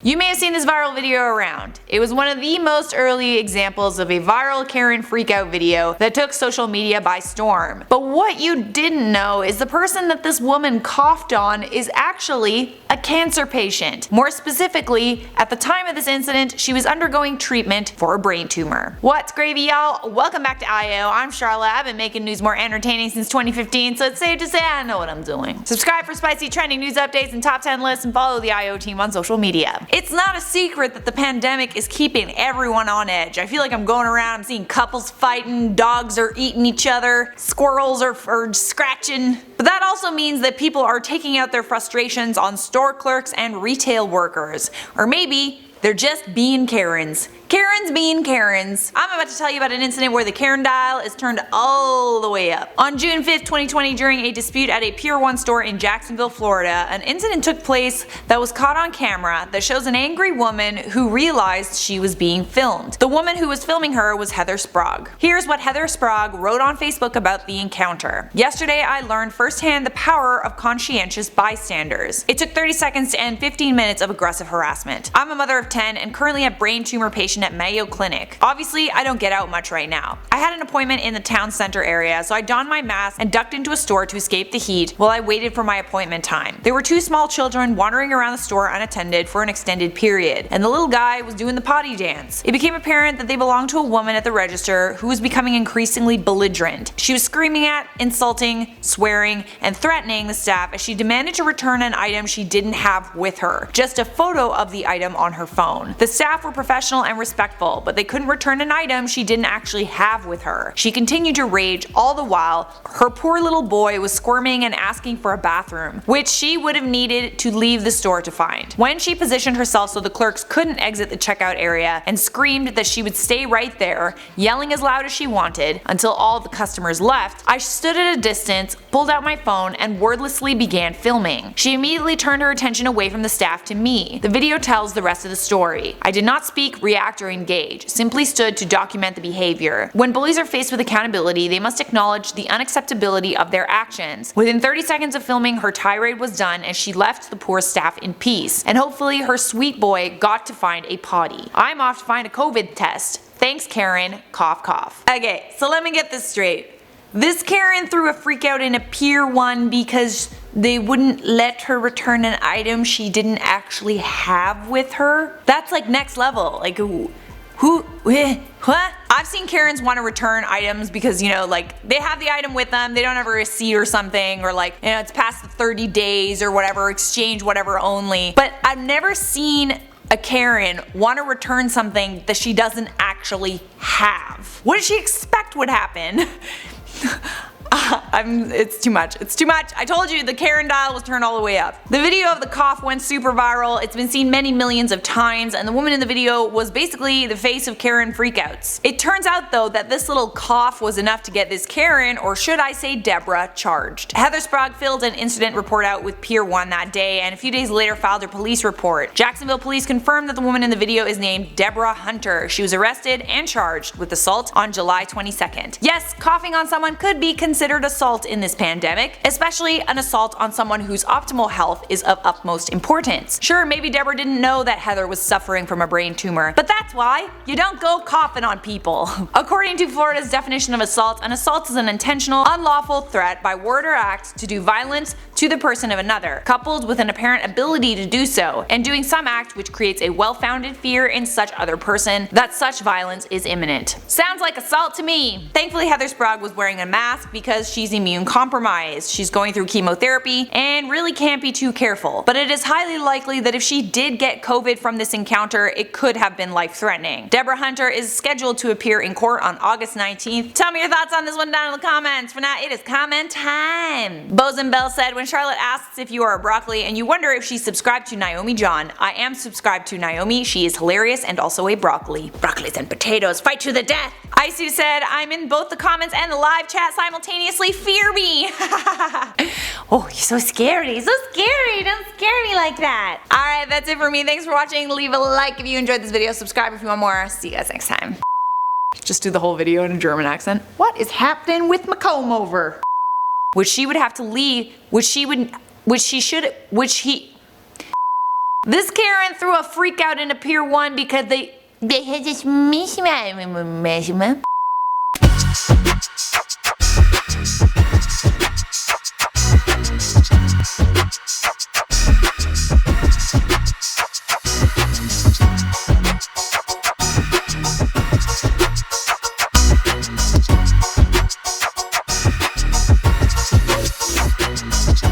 You may have seen this viral video around. It was one of the most early examples of a viral Karen freakout video that took social media by storm. But what you didn't know is the person that this woman coughed on is actually a cancer patient. More specifically, at the time of this incident, she was undergoing treatment for a brain tumor. What's gravy, y'all? Welcome back to IO. I'm Charlotte. I've been making news more entertaining since 2015, so it's safe to say I know what I'm doing. Subscribe for spicy trending news updates and top 10 lists, and follow the IO team on social media. It's not a secret that the pandemic is keeping everyone on edge. I feel like I'm going around, I'm seeing couples fighting, dogs are eating each other, squirrels are scratching. But that also means that people are taking out their frustrations on store clerks and retail workers. Or maybe they're just being Karens. Karens being Karens. I'm about to tell you about an incident where the Karen dial is turned all the way up. On June 5th, 2020, during a dispute at a Pier 1 store in Jacksonville, Florida, an incident took place that was caught on camera that shows an angry woman who realized she was being filmed. The woman who was filming her was Heather Sprague. Here's what Heather Sprague wrote on Facebook about the encounter. Yesterday, I learned firsthand the power of conscientious bystanders. It took 30 seconds to end 15 minutes of aggressive harassment. I'm a mother of 10 and currently a brain tumor patient at Mayo Clinic. Obviously, I don't get out much right now. I had an appointment in the town center area, so I donned my mask and ducked into a store to escape the heat while I waited for my appointment time. There were two small children wandering around the store unattended for an extended period, and the little guy was doing the potty dance. It became apparent that they belonged to a woman at the register who was becoming increasingly belligerent. She was screaming at, insulting, swearing, and threatening the staff as she demanded to return an item she didn't have with her, just a photo of the item on her phone. The staff were professional and respectful, but they couldn't return an item she didn't actually have with her. She continued to rage all the while her poor little boy was squirming and asking for a bathroom, which she would have needed to leave the store to find. When she positioned herself so the clerks couldn't exit the checkout area and screamed that she would stay right there, yelling as loud as she wanted until all the customers left, I stood at a distance, pulled out my phone, and wordlessly began filming. She immediately turned her attention away from the staff to me. The video tells the rest of the story. I did not speak, react, or engage, simply stood to document the behavior. When bullies are faced with accountability, they must acknowledge the unacceptability of their actions. Within 30 seconds of filming, her tirade was done and she left the poor staff in peace. And hopefully her sweet boy got to find a potty. I'm off to find a COVID test. Thanks, Karen. Cough cough. Okay, so let me get this straight. This Karen threw a freakout in a Pier 1 because they wouldn't let her return an item she didn't actually have with her? That's like next level. Like, what? I've seen Karens want to return items because, you know, like, they have the item with them, they don't have a receipt or something, or like, you know, it's past the 30 days or whatever, exchange whatever only. But I've never seen a Karen want to return something that she doesn't actually have. What did she expect would happen? It's too much. It's too much. I told you the Karen dial was turned all the way up. The video of the cough went super viral. It's been seen many millions of times, and the woman in the video was basically the face of Karen freakouts. It turns out though that this little cough was enough to get this Karen, or should I say Debrah, charged. Heather Sprague filled an incident report out with Pier 1 that day, and a few days later filed her police report. Jacksonville police confirmed that the woman in the video is named Debra Hunter. She was arrested and charged with assault on July 22nd. Yes, coughing on someone could be considered assault in this pandemic, especially an assault on someone whose optimal health is of utmost importance. Sure, maybe Deborah didn't know that Heather was suffering from a brain tumor, but that's why you don't go coughing on people. According to Florida's definition of assault, an assault is an intentional, unlawful threat by word or act to do violence to the person of another, coupled with an apparent ability to do so, and doing some act which creates a well-founded fear in such other person that such violence is imminent. Sounds like assault to me. Thankfully, Heather Sprague was wearing a mask because she's immune compromised. She's going through chemotherapy and really can't be too careful. But it is highly likely that if she did get COVID from this encounter, it could have been life-threatening. Debra Hunter is scheduled to appear in court on August 19th. Tell me your thoughts on this one down in the comments. For now, it is comment time. Bosun Bell said, when Charlotte asks if you are a broccoli and you wonder if she's subscribed to Naomi John, I am subscribed to Naomi. She is hilarious and also a broccoli. Broccolis and potatoes fight to the death. Isu said, I'm in both the comments and the live chat simultaneously. Fear me. Oh, you're so scary. So scary. Don't scare me like that. Alright, that's it for me. Thanks for watching. Leave a like if you enjoyed this video. Subscribe if you want more. See you guys next time. Just do the whole video in a German accent. What is happening with my comb over? Which she would have to leave, which he This Karen threw a freak out into Pier 1 because they had this